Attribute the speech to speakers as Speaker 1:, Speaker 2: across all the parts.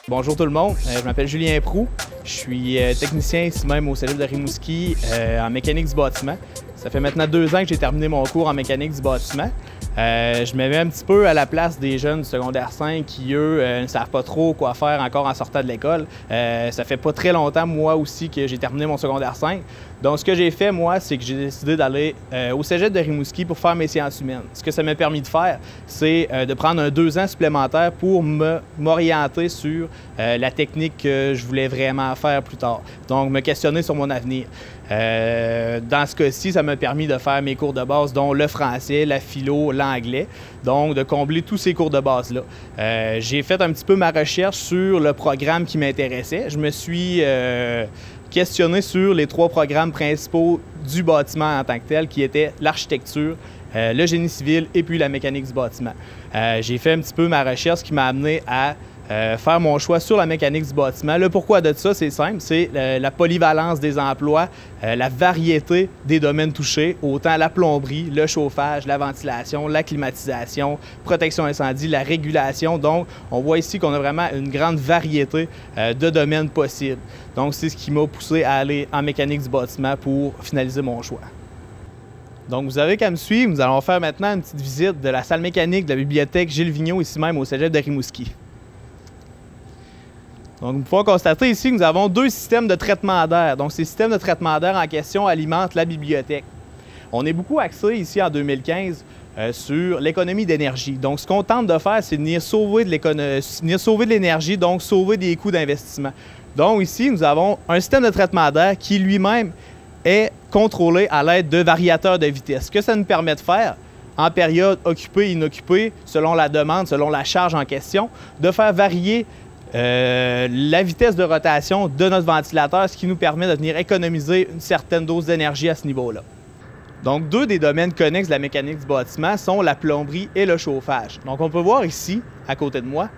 Speaker 1: Bonjour tout le monde, je m'appelle Julien Proulx, je suis technicien ici même au Cégep de Rimouski en mécanique du bâtiment. Ça fait maintenant 2 ans que j'ai terminé mon cours en mécanique du bâtiment. Je me mets un petit peu à la place des jeunes du secondaire 5 qui, eux, ne savent pas trop quoi faire encore en sortant de l'école. Ça fait pas très longtemps, moi aussi, que j'ai terminé mon secondaire 5. Donc, ce que j'ai fait, moi, c'est que j'ai décidé d'aller au Cégep de Rimouski pour faire mes sciences humaines. Ce que ça m'a permis de faire, c'est de prendre 2 ans supplémentaires pour m'orienter sur la technique que je voulais vraiment faire plus tard. Donc, me questionner sur mon avenir. Dans ce cas-ci, ça m'a permis de faire mes cours de base, dont le français, la philo, l'anglais, donc de combler tous ces cours de base-là. J'ai fait un petit peu ma recherche sur le programme qui m'intéressait. Je me suis questionné sur les 3 programmes principaux du bâtiment en tant que tel, qui étaient l'architecture, le génie civil et puis la mécanique du bâtiment. J'ai fait un petit peu ma recherche qui m'a amené à faire mon choix sur la mécanique du bâtiment. Le pourquoi de ça, c'est simple, c'est la polyvalence des emplois, la variété des domaines touchés, autant la plomberie, le chauffage, la ventilation, la climatisation, protection incendie, la régulation. Donc, on voit ici qu'on a vraiment une grande variété de domaines possibles. Donc, c'est ce qui m'a poussé à aller en mécanique du bâtiment pour finaliser mon choix. Donc, vous avez qu'à me suivre. Nous allons faire maintenant une petite visite de la salle mécanique de la bibliothèque Gilles Vigneault, ici même au Cégep de Rimouski. Donc, vous pouvez constater ici que nous avons 2 systèmes de traitement d'air. Donc, ces systèmes de traitement d'air en question alimentent la bibliothèque. On est beaucoup axé ici en 2015 sur l'économie d'énergie. Donc, ce qu'on tente de faire, c'est de venir sauver de l'énergie, donc sauver des coûts d'investissement. Donc, ici, nous avons un système de traitement d'air qui lui-même est contrôlé à l'aide de variateurs de vitesse. Ce que ça nous permet de faire, en période occupée et inoccupée, selon la demande, selon la charge en question, de faire varier la vitesse de rotation de notre ventilateur, ce qui nous permet de venir économiser une certaine dose d'énergie à ce niveau-là. Donc, 2 des domaines connexes de la mécanique du bâtiment sont la plomberie et le chauffage. Donc, on peut voir ici, à côté de moi,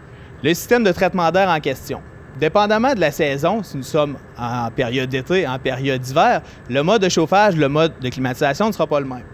Speaker 1: le système de traitement d'air en question. Dépendamment de la saison, si nous sommes en période d'été, en période d'hiver, le mode de chauffage, le mode de climatisation ne sera pas le même.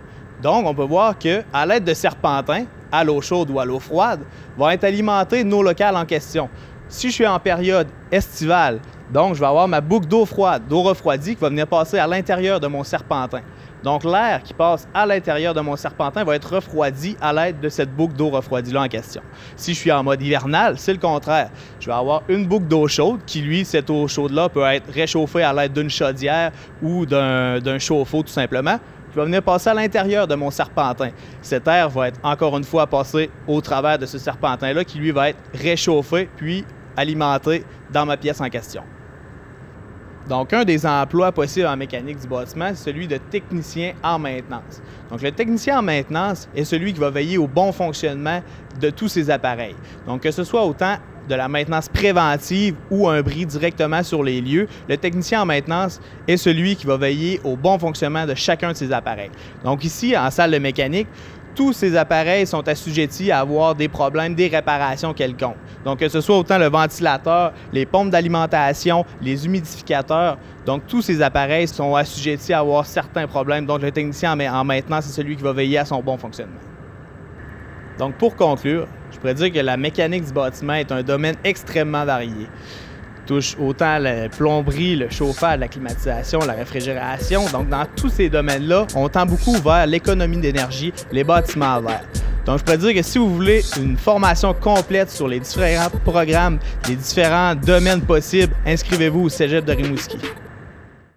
Speaker 1: Donc, on peut voir qu'à l'aide de serpentins, à l'eau chaude ou à l'eau froide, vont être alimentés nos locales en question. Si je suis en période estivale, donc je vais avoir ma boucle d'eau froide, d'eau refroidie qui va venir passer à l'intérieur de mon serpentin. Donc l'air qui passe à l'intérieur de mon serpentin va être refroidi à l'aide de cette boucle d'eau refroidie-là en question. Si je suis en mode hivernal, c'est le contraire. Je vais avoir une boucle d'eau chaude qui, lui, cette eau chaude-là peut être réchauffée à l'aide d'une chaudière ou d'un chauffe-eau tout simplement, qui va venir passer à l'intérieur de mon serpentin. Cet air va être encore une fois passé au travers de ce serpentin-là qui, lui, va être réchauffé puis alimenté dans ma pièce en question. Donc, un des emplois possibles en mécanique du bâtiment, c'est celui de technicien en maintenance. Donc, le technicien en maintenance est celui qui va veiller au bon fonctionnement de tous ces appareils. Donc, que ce soit autant de la maintenance préventive ou un bris directement sur les lieux, le technicien en maintenance est celui qui va veiller au bon fonctionnement de chacun de ces appareils. Donc ici, en salle de mécanique, tous ces appareils sont assujettis à avoir des problèmes, des réparations quelconques. Donc que ce soit autant le ventilateur, les pompes d'alimentation, les humidificateurs, donc tous ces appareils sont assujettis à avoir certains problèmes. Donc le technicien en maintenance est celui qui va veiller à son bon fonctionnement. Donc, pour conclure, je pourrais dire que la mécanique du bâtiment est un domaine extrêmement varié. Il touche autant la plomberie, le chauffage, la climatisation, la réfrigération. Donc, dans tous ces domaines-là, on tend beaucoup vers l'économie d'énergie, les bâtiments verts. Donc, je pourrais dire que si vous voulez une formation complète sur les différents programmes, les différents domaines possibles, inscrivez-vous au Cégep de Rimouski.